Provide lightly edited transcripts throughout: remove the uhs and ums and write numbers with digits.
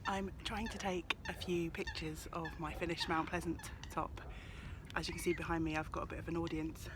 I'm trying to take a few pictures of my finished Mount Pleasant top. As you can see behind me, I've got a bit of an audience.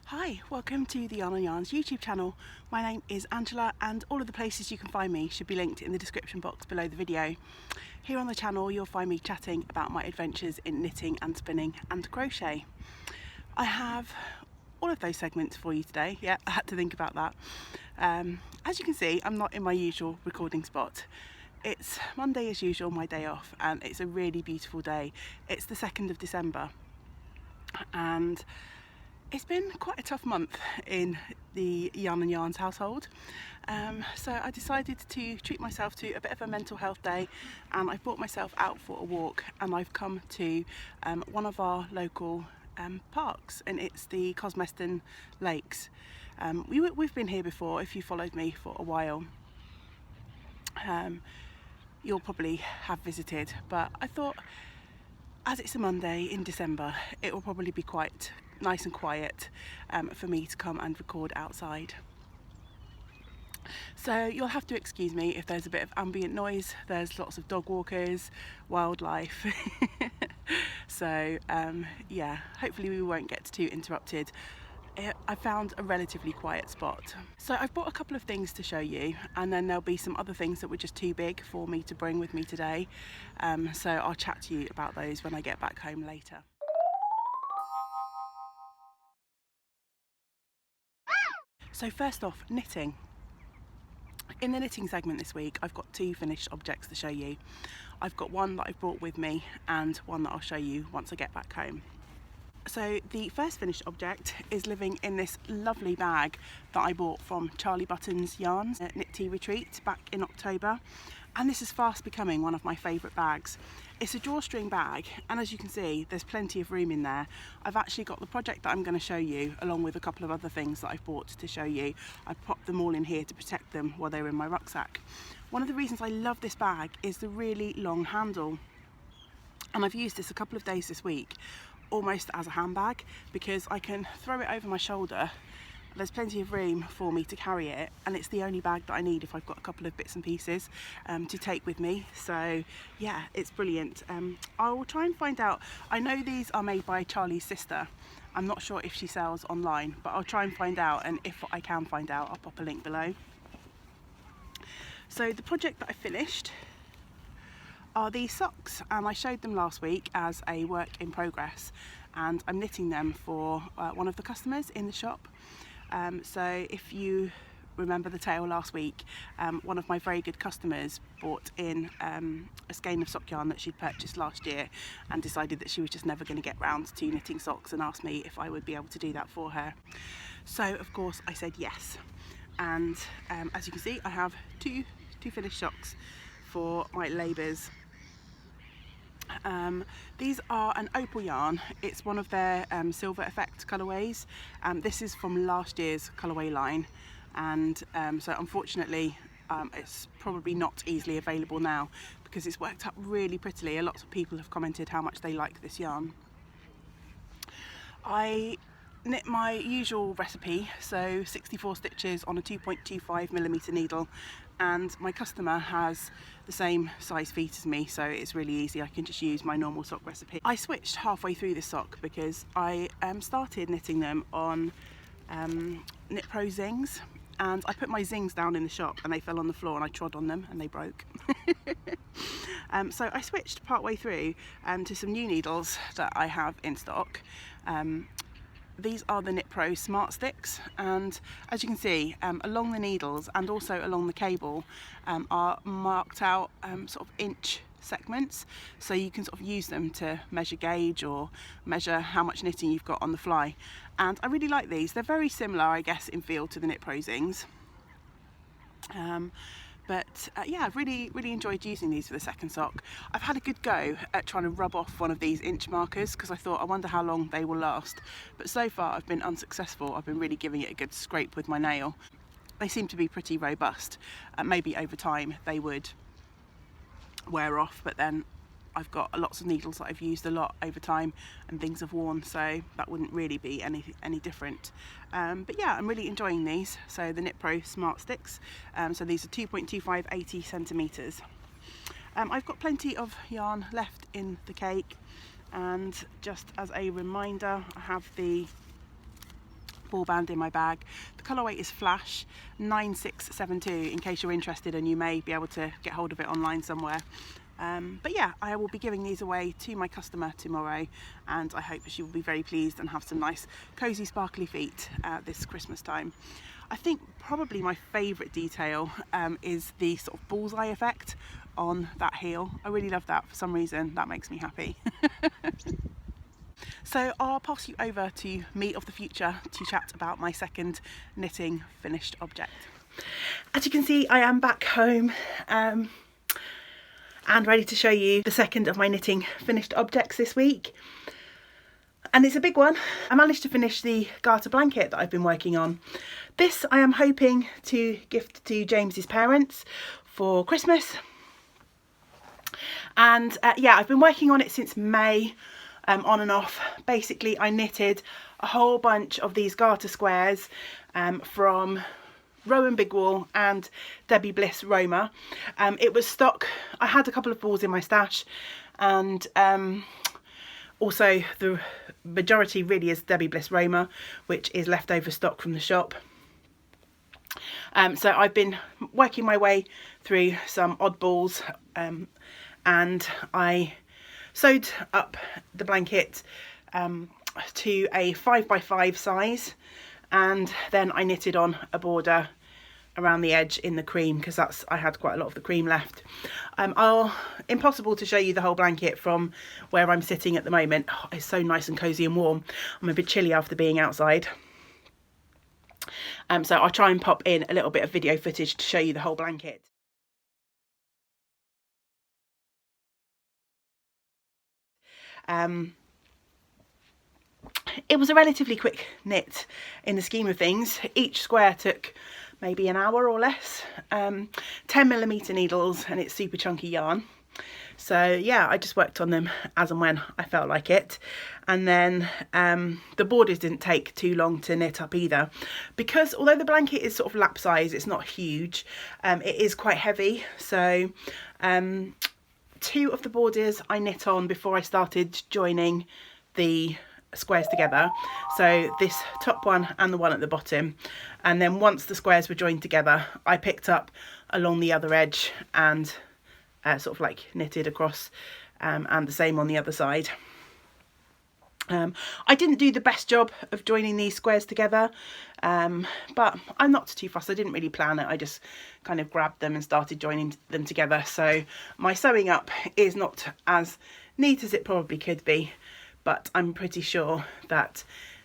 Hi, welcome to the Yarn on Yarns YouTube channel. My name is Angela and all of the places you can find me should be linked in the description box below the video. Here on the channel you'll find me chatting about my adventures in knitting and spinning and crochet. I have all of those segments for you today. Yeah, I had to think about that. As you can see, I'm not in my usual recording spot. It's Monday as usual, my day off, and it's a really beautiful day. It's the 2nd of December and it's been quite a tough month in the Yarn and Yarns household, so I decided to treat myself to a bit of a mental health day, and I've brought myself out for a walk, and I've come to one of our local parks, and it's the Cosmeston Lakes. We've been here before. If you followed me for a while, you'll probably have visited, but I thought as it's a Monday in December, it will probably be quite nice and quiet for me to come and record outside. So you'll have to excuse me if there's a bit of ambient noise. There's lots of dog walkers, wildlife. So yeah, hopefully we won't get too interrupted. I found a relatively quiet spot. So I've brought a couple of things to show you, and then there'll be some other things that were just too big for me to bring with me today. So I'll chat to you about those when I get back home later. So first off, knitting. In the knitting segment this week, I've got two finished objects to show you. I've got one that I've brought with me and one that I'll show you once I get back home. So the first finished object is living in this lovely bag that I bought from Charlie Button's Yarns at Knit Tea Retreat back in October, and this is fast becoming one of my favourite bags. It's a drawstring bag, and as you can see there's plenty of room in there. I've actually got the project that I'm going to show you along with a couple of other things that I've bought to show you. I popped them all in here to protect them while they were in my rucksack. One of the reasons I love this bag is the really long handle, and I've used this a couple of days this week almost as a handbag because I can throw it over my shoulder. There's plenty of room for me to carry it, and it's the only bag that I need if I've got a couple of bits and pieces to take with me. So yeah, it's brilliant. I will try and find out. I know these are made by Charlie's sister. I'm not sure if she sells online, but I'll try and find out, and if I can find out, I'll pop a link below. So the project that I finished are these socks, and I showed them last week as a work in progress, and I'm knitting them for one of the customers in the shop. So if you remember the tale last week, one of my very good customers bought in a skein of sock yarn that she'd purchased last year and decided that she was just never going to get round to knitting socks, and asked me if I would be able to do that for her. So of course I said yes, and as you can see I have two finished socks for my labours. These are an opal yarn. It's one of their silver effect colourways. This is from last year's colourway line, and so unfortunately it's probably not easily available now because it's worked up really prettily. A lot of people have commented how much they like this yarn. I knit my usual recipe, so 64 stitches on a 2.25mm needle, and my customer has the same size feet as me, so it's really easy. I can just use my normal sock recipe. I switched halfway through this sock because I started knitting them on Knit Pro Zings, and I put my zings down in the shop and they fell on the floor and I trod on them and they broke. So I switched partway through to some new needles that I have in stock. These are the Knit Pro Smart Sticks, and as you can see, along the needles and also along the cable are marked out sort of inch segments, so you can sort of use them to measure gauge or measure how much knitting you've got on the fly. And I really like these. They're very similar, I guess, in feel to the Knit Pro Zings. Yeah, I've really enjoyed using these for the second sock. I've had a good go at trying to rub off one of these inch markers because I thought, I wonder how long they will last. But so far I've been unsuccessful. I've been really giving it a good scrape with my nail. They seem to be pretty robust. Maybe over time they would wear off, but then I've got lots of needles that I've used a lot over time and things have worn, so that wouldn't really be any different. But yeah, I'm really enjoying these. So the Knit Pro Smart Sticks, so these are 2.25 80 centimetres. I've got plenty of yarn left in the cake, and just as a reminder, I have the ball band in my bag. The colourway is Flash 9672 in case you're interested, and you may be able to get hold of it online somewhere. But yeah, I will be giving these away to my customer tomorrow, and I hope she will be very pleased and have some nice cosy sparkly feet this Christmas time. I think probably my favourite detail is the sort of bullseye effect on that heel. I really love that. For some reason that makes me happy. So I'll pass you over to me of the future to chat about my second knitting finished object. As you can see, I am back home and ready to show you the second of my knitting finished objects this week. And it's a big one. I managed to finish the Garter Blanket that I've been working on. This I am hoping to gift to James's parents for Christmas. And yeah, I've been working on it since May, on and off. Basically, I knitted a whole bunch of these garter squares from Rowan Big Wool and Debbie Bliss Roma. It was stock. I had a couple of balls in my stash, and also the majority really is Debbie Bliss Roma, which is leftover stock from the shop. So I've been working my way through some oddballs, and I sewed up the blanket to a 5x5 size, and then I knitted on a border around the edge in the cream because I had quite a lot of the cream left. Impossible to show you the whole blanket from where I'm sitting at the moment. Oh, it's so nice and cozy and warm. I'm a bit chilly after being outside. So I'll try and pop in a little bit of video footage to show you the whole blanket. It was a relatively quick knit in the scheme of things. Each square took maybe an hour or less. 10mm needles, and it's super chunky yarn. So yeah, I just worked on them as and when I felt like it. And then the borders didn't take too long to knit up either, because although the blanket is sort of lap size, it's not huge, it is quite heavy. So 2 of the borders I knit on before I started joining the squares together, so this top one and the one at the bottom, and then once the squares were joined together, I picked up along the other edge and sort of like knitted across, and the same on the other side. I didn't do the best job of joining these squares together, but I'm not too fussed. I didn't really plan it. I just kind of grabbed them and started joining them together. So my sewing up is not as neat as it probably could be, but I'm pretty sure that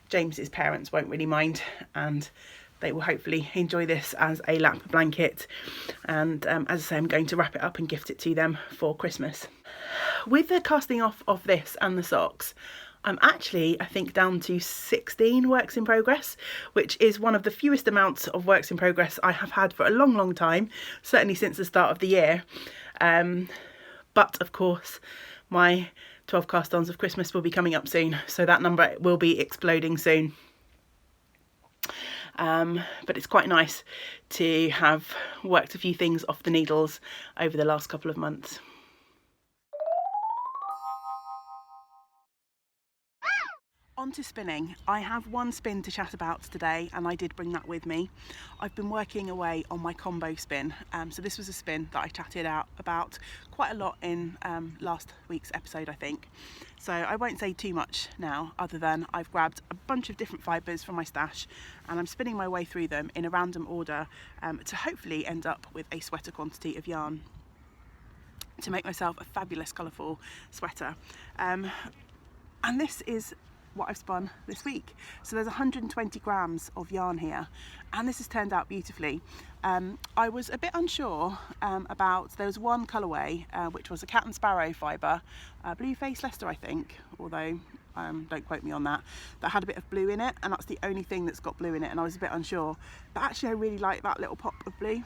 James's parents won't really mind, and they will hopefully enjoy this as a lap blanket. And as I say, I'm going to wrap it up and gift it to them for Christmas. With the casting off of this and the socks, I'm actually, I think, down to 16 works in progress, which is one of the fewest amounts of works in progress I have had for a long time, certainly since the start of the year. But of course, my 12 cast-ons of Christmas will be coming up soon, so that number will be exploding soon. But it's quite nice to have worked a few things off the needles over the last couple of months. On to spinning. I have one spin to chat about today, and I did bring that with me. I've been working away on my combo spin, so this was a spin that I chatted out about quite a lot in last week's episode, I think. So I won't say too much now, other than I've grabbed a bunch of different fibres from my stash and I'm spinning my way through them in a random order to hopefully end up with a sweater quantity of yarn to make myself a fabulous colourful sweater. And this is what I've spun this week. So there's 120 grams of yarn here, and this has turned out beautifully. I was a bit unsure about, there was one colourway which was a cat and sparrow fibre, blue face Leicester I think, although don't quote me on that, that had a bit of blue in it, and that's the only thing that's got blue in it, and I was a bit unsure, but actually I really like that little pop of blue.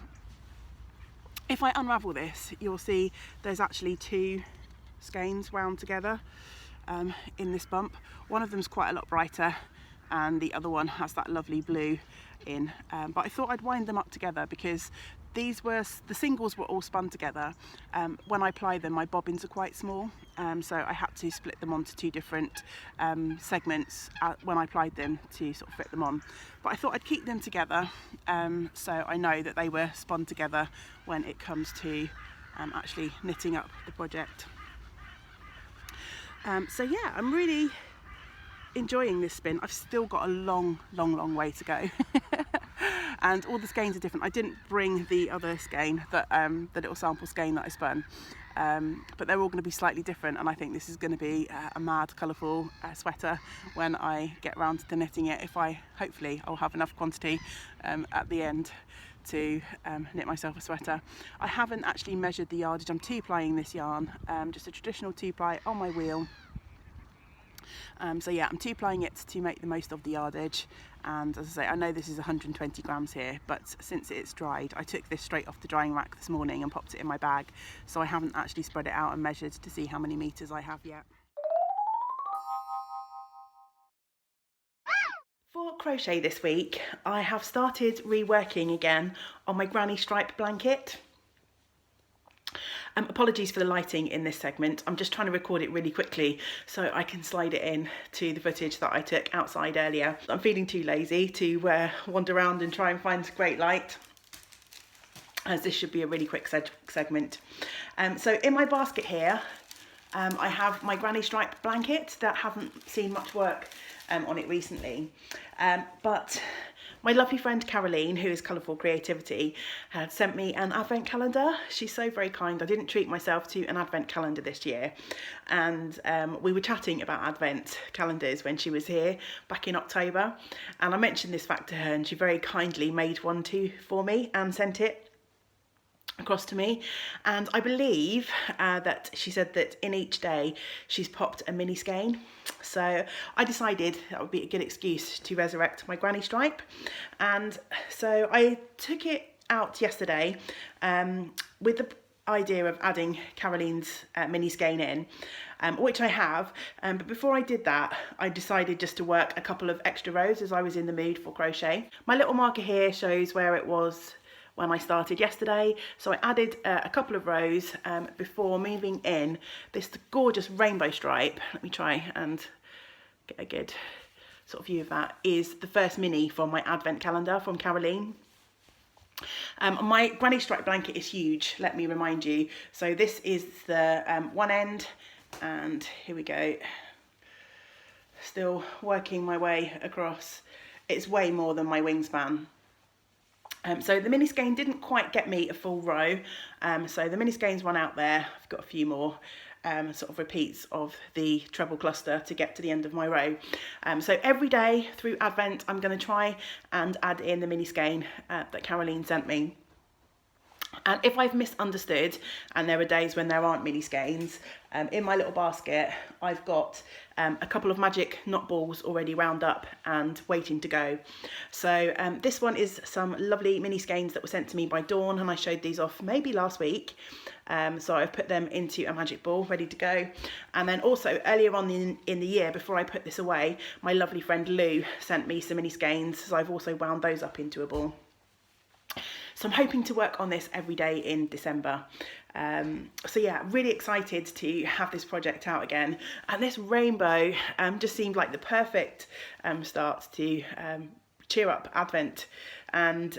If I unravel this, you'll see there's actually two skeins wound together in this bump. One of them's quite a lot brighter and the other one has that lovely blue in, but I thought I'd wind them up together because these were, the singles were all spun together. When I apply them, my bobbins are quite small, so I had to split them onto two different segments when I applied them to sort of fit them on. But I thought I'd keep them together so I know that they were spun together when it comes to actually knitting up the project. So yeah, I'm really enjoying this spin. I've still got a long way to go. And all the skeins are different. I didn't bring the other skein, that the little sample skein that I spun, but they're all going to be slightly different, and I think this is going to be a mad colourful sweater when I get around to knitting it, if hopefully I'll have enough quantity at the end to knit myself a sweater. I haven't actually measured the yardage. I'm two-plying this yarn, just a traditional two-ply on my wheel. So yeah, I'm two-plying it to make the most of the yardage, and as I say, I know this is 120 grams here, but since it's dried, I took this straight off the drying rack this morning and popped it in my bag, so I haven't actually spread it out and measured to see how many metres I have yet. For crochet this week, I have started reworking again on my granny stripe blanket. Apologies for the lighting in this segment. I'm just trying to record it really quickly so I can slide it in to the footage that I took outside earlier. I'm feeling too lazy to wander around and try and find great light, as this should be a really quick segment. So in my basket here, I have my granny stripe blanket that haven't seen much work on it recently, but my lovely friend Caroline, who is Colourful Creativity, had sent me an advent calendar. She's so very kind. I didn't treat myself to an advent calendar this year, and we were chatting about advent calendars when she was here back in October, and I mentioned this fact to her, and she very kindly made one too for me and sent it across to me. And I believe that she said that in each day she's popped a mini skein, so I decided that would be a good excuse to resurrect my granny stripe. And so I took it out yesterday with the idea of adding Caroline's mini skein in, which I have, but before I did that I decided just to work a couple of extra rows as I was in the mood for crochet. My little marker here shows where it was when I started yesterday, so I added a couple of rows before moving in this gorgeous rainbow stripe. Let me try and get a good sort of view of that. Is the first mini from my advent calendar from Caroline. My granny stripe blanket is huge, let me remind you. So this is the one end, and here we go, still working my way across. It's way more than my wingspan. So the mini skein didn't quite get me a full row, so the mini skeins run out there. I've got a few more sort of repeats of the treble cluster to get to the end of my row. So every day through Advent I'm going to try and add in the mini skein that Caroline sent me. And if I've misunderstood and there are days when there aren't mini skeins, in my little basket I've got a couple of magic knot balls already wound up and waiting to go. So this one is some lovely mini skeins that were sent to me by Dawn, and I showed these off maybe last week. So I've put them into a magic ball ready to go. And then also earlier on in the year, before I put this away, my lovely friend Lou sent me some mini skeins, so I've also wound those up into a ball. So I'm hoping to work on this every day in December. So yeah, really excited to have this project out again. And this rainbow just seemed like the perfect start to cheer up Advent. And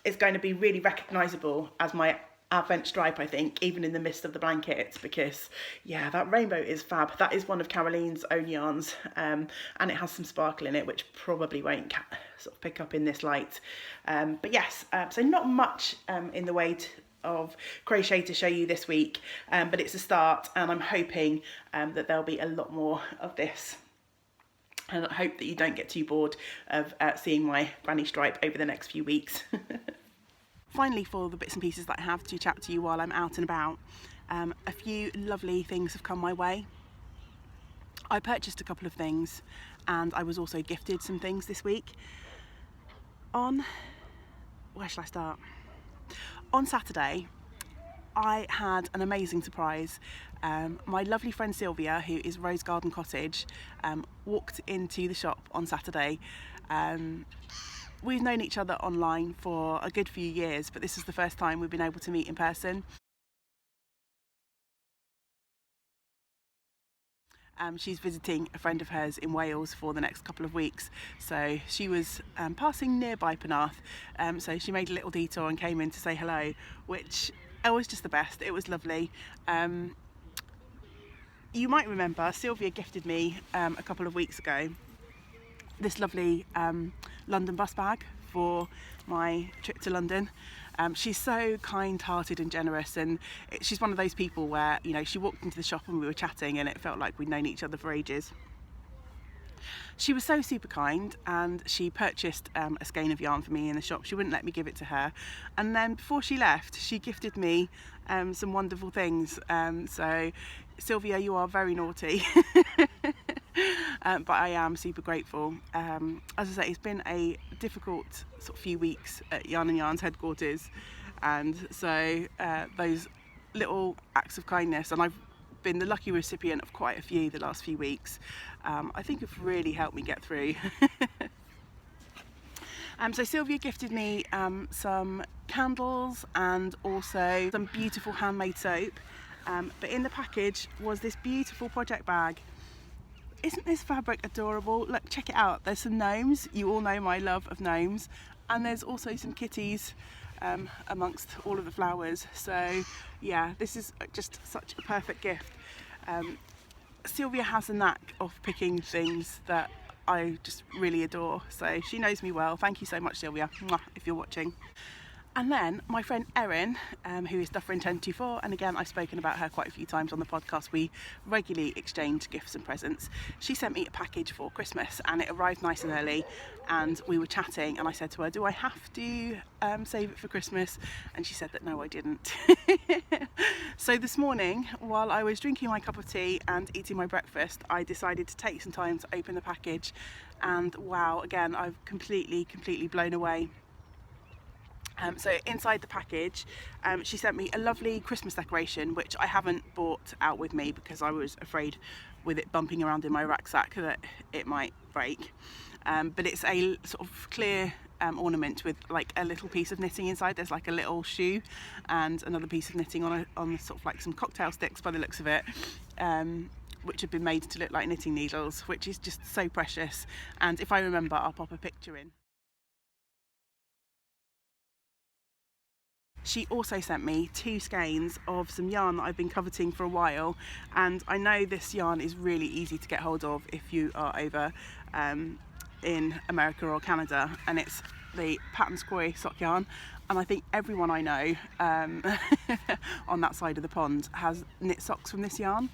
it's going to be really recognisable as my Advent stripe, I think, even in the midst of the blankets, because yeah, that rainbow is fab. That is one of Caroline's own yarns, and it has some sparkle in it, which probably won't sort of pick up in this light. But yes, so not much in the way of crochet to show you this week, but it's a start, and I'm hoping that there'll be a lot more of this. And I hope that you don't get too bored of seeing my granny stripe over the next few weeks. Finally, for the bits and pieces that I have to chat to you while I'm out and about, a few lovely things have come my way. I purchased a couple of things, and I was also gifted some things this week. Where shall I start? On Saturday, I had an amazing surprise. My lovely friend Sylvia, who is Rose Garden Cottage, walked into the shop on Saturday. We've known each other online for a good few years, but this is the first time we've been able to meet in person. She's visiting a friend of hers in Wales for the next couple of weeks, so she was passing nearby Penarth, so she made a little detour and came in to say hello, which was just the best. It was lovely. You might remember Sylvia gifted me a couple of weeks ago this lovely London bus bag for my trip to London. She's so kind-hearted and generous, and she's one of those people where, you know, she walked into the shop and we were chatting and it felt like we'd known each other for ages. She was so super kind, and she purchased a skein of yarn for me in the shop. She wouldn't let me give it to her, and then before she left she gifted me some wonderful things. So Sylvia, you are very naughty. But I am super grateful. As I say, it's been a difficult sort of few weeks at Yarn and Yarn's headquarters, and so those little acts of kindness, and I've been the lucky recipient of quite a few the last few weeks, I think have really helped me get through. So Sylvia gifted me some candles and also some beautiful handmade soap, but in the package was this beautiful project bag. Isn't this fabric adorable? Look, check it out. There's some gnomes. You all know my love of gnomes, and there's also some kitties amongst all of the flowers. So yeah, this is just such a perfect gift. Sylvia has a knack of picking things that I just really adore, so she knows me well. Thank you so much, Sylvia, if you're watching. And then my friend Erin, who is Duffer in 1024, and again I've spoken about her quite a few times on the podcast. We regularly exchange gifts and presents. She sent me a package for Christmas, and it arrived nice and early, and we were chatting, and I said to her, do I have to save it for Christmas? And she said that no, I didn't. So this morning, while I was drinking my cup of tea and eating my breakfast, I decided to take some time to open the package, and wow, again, I've completely blown away. So inside the package, she sent me a lovely Christmas decoration, which I haven't brought out with me because I was afraid with it bumping around in my rucksack that it might break. But it's a sort of clear ornament with like a little piece of knitting inside. There's like a little shoe and another piece of knitting on sort of like some cocktail sticks by the looks of it. Which have been made to look like knitting needles, which is just so precious. And if I remember, I'll pop a picture in. She also sent me 2 skeins of some yarn that I've been coveting for a while, and I know this yarn is really easy to get hold of if you are over in America or Canada, and it's the Pattern Square sock yarn, and I think everyone I know on that side of the pond has knit socks from this yarn.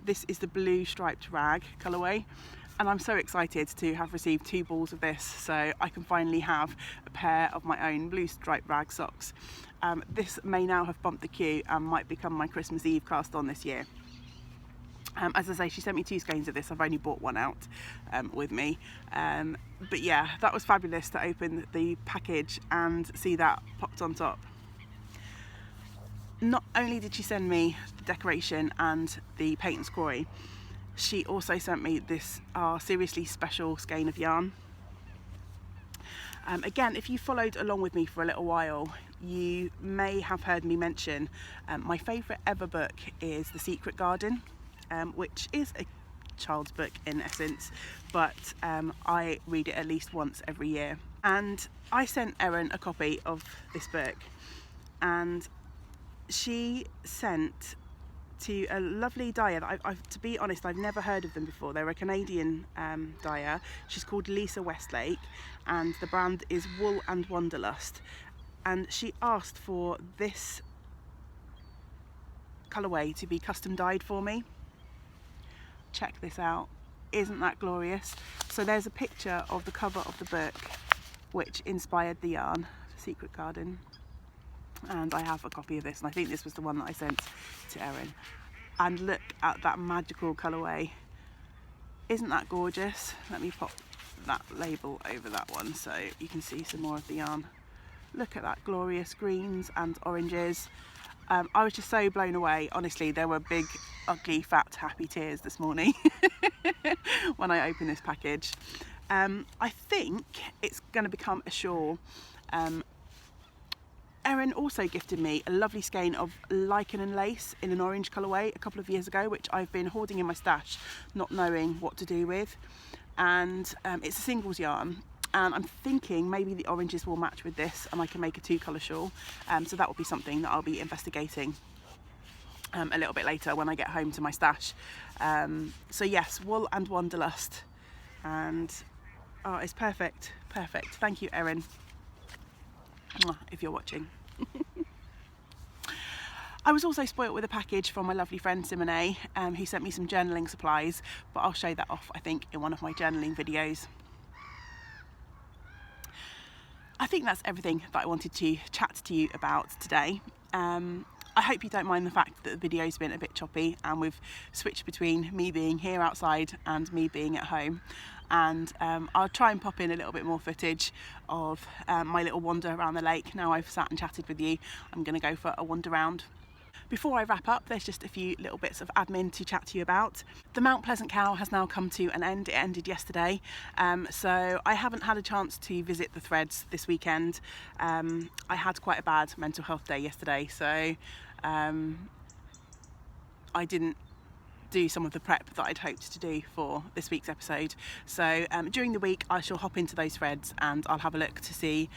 This is the blue striped rag colourway, and I'm so excited to have received 2 balls of this, so I can finally have a pair of my own blue striped rag socks. This may now have bumped the queue and might become my Christmas Eve cast on this year. As I say, she sent me 2 skeins of this. I've only bought one out with me, but yeah, that was fabulous to open the package and see that popped on top. Not only did she send me the decoration and the paint and square, she also sent me this seriously special skein of yarn. Again, if you followed along with me for a little while, you may have heard me mention my favourite ever book is The Secret Garden, which is a child's book in essence, but I read it at least once every year. And I sent Erin a copy of this book, and she sent to a lovely dyer that to be honest, I've never heard of them before. They're a Canadian dyer. She's called Lisa Westlake, and the brand is Wool and Wanderlust. And she asked for this colourway to be custom dyed for me. Check this out. Isn't that glorious? So there's a picture of the cover of the book which inspired the yarn, Secret Garden. And I have a copy of this, and I think this was the one that I sent to Erin. And look at that magical colourway. Isn't that gorgeous? Let me pop that label over that one so you can see some more of the yarn. Look at that glorious greens and oranges. I was just so blown away. Honestly, there were big, ugly, fat, happy tears this morning when I opened this package. I think it's going to become a shawl. Erin also gifted me a lovely skein of lichen and lace in an orange colourway a couple of years ago, which I've been hoarding in my stash, not knowing what to do with. And it's a singles yarn, and I'm thinking maybe the oranges will match with this and I can make a 2-colour shawl. So that will be something that I'll be investigating a little bit later when I get home to my stash. So yes, Wool and Wanderlust, and oh, it's perfect. Thank you, Erin, if you're watching. I was also spoilt with a package from my lovely friend Simone, who sent me some journaling supplies, but I'll show that off I think in one of my journaling videos. I think that's everything that I wanted to chat to you about today. I hope you don't mind the fact that the video's been a bit choppy and we've switched between me being here outside and me being at home. And I'll try and pop in a little bit more footage of my little wander around the lake. Now I've sat and chatted with you, I'm going to go for a wander round. Before I wrap up, there's just a few little bits of admin to chat to you about. The Mount Pleasant Cow has now come to an end. It ended yesterday, so I haven't had a chance to visit the threads this weekend. I had quite a bad mental health day yesterday, so I didn't do some of the prep that I'd hoped to do for this week's episode. So during the week I shall hop into those threads and I'll have a look to see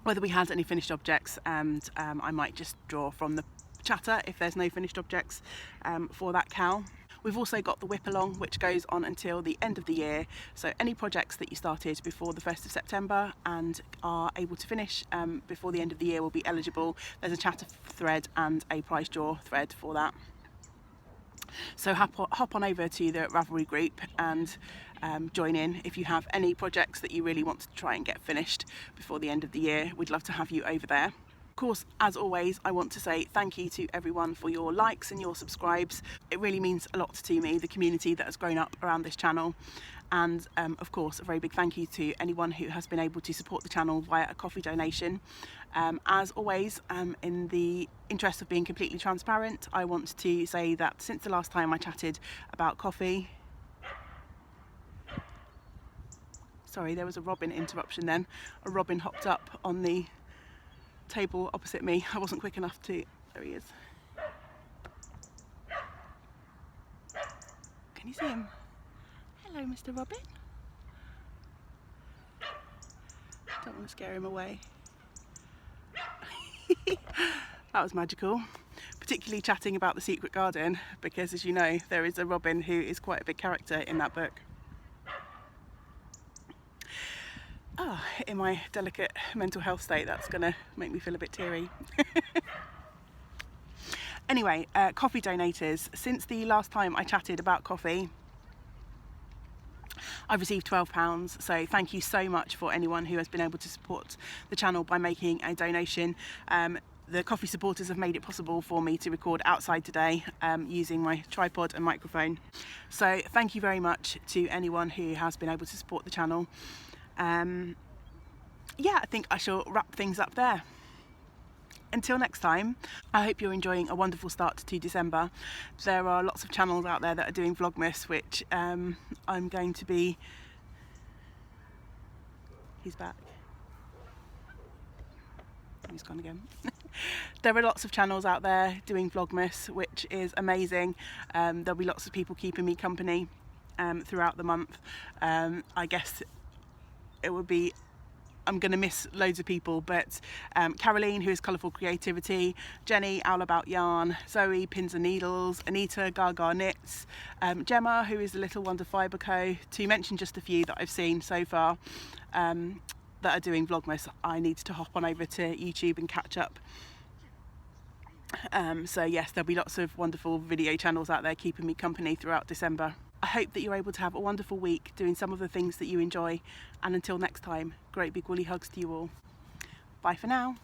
whether we had any finished objects, and I might just draw from the chatter if there's no finished objects for that cow. We've also got the whip along, which goes on until the end of the year, so any projects that you started before the 1st of September and are able to finish before the end of the year will be eligible. There's a chatter thread and a prize draw thread for that. So hop on over to the Ravelry group and join in if you have any projects that you really want to try and get finished before the end of the year. We'd love to have you over there. Of course, as always, I want to say thank you to everyone for your likes and your subscribes. It really means a lot to me, the community that has grown up around this channel. And of course, a very big thank you to anyone who has been able to support the channel via a coffee donation. As always, in the interest of being completely transparent, I want to say that since the last time I chatted about coffee, sorry, there was a robin interruption then. A robin hopped up on the table opposite me. I wasn't quick enough to, there he is. Can you see him? Hello, Mr. Robin. Don't want to scare him away. That was magical, particularly chatting about the Secret Garden, because as you know, there is a robin who is quite a big character in that book. Oh, in my delicate mental health state, that's gonna make me feel a bit teary. Anyway, coffee donators. Since the last time I chatted about coffee, I've received £12, so thank you so much for anyone who has been able to support the channel by making a donation. The coffee supporters have made it possible for me to record outside today using my tripod and microphone. So thank you very much to anyone who has been able to support the channel. Yeah, I think I shall wrap things up there. Until next time, I hope you're enjoying a wonderful start to December. There are lots of channels out there that are doing Vlogmas, which I'm going to be... He's back. He's gone again. There are lots of channels out there doing Vlogmas, which is amazing. There'll be lots of people keeping me company throughout the month. I guess it would be, I'm going to miss loads of people, but Caroline, who is Colourful Creativity, Jenny, Owl About Yarn, Zoe, Pins and Needles, Anita, Gaga Knits, Gemma, who is the Little Wonder Fibre Co, to mention just a few that I've seen so far that are doing Vlogmas. I need to hop on over to YouTube and catch up. So yes, there'll be lots of wonderful video channels out there keeping me company throughout December. I hope that you're able to have a wonderful week doing some of the things that you enjoy, and until next time, great big woolly hugs to you all. Bye for now.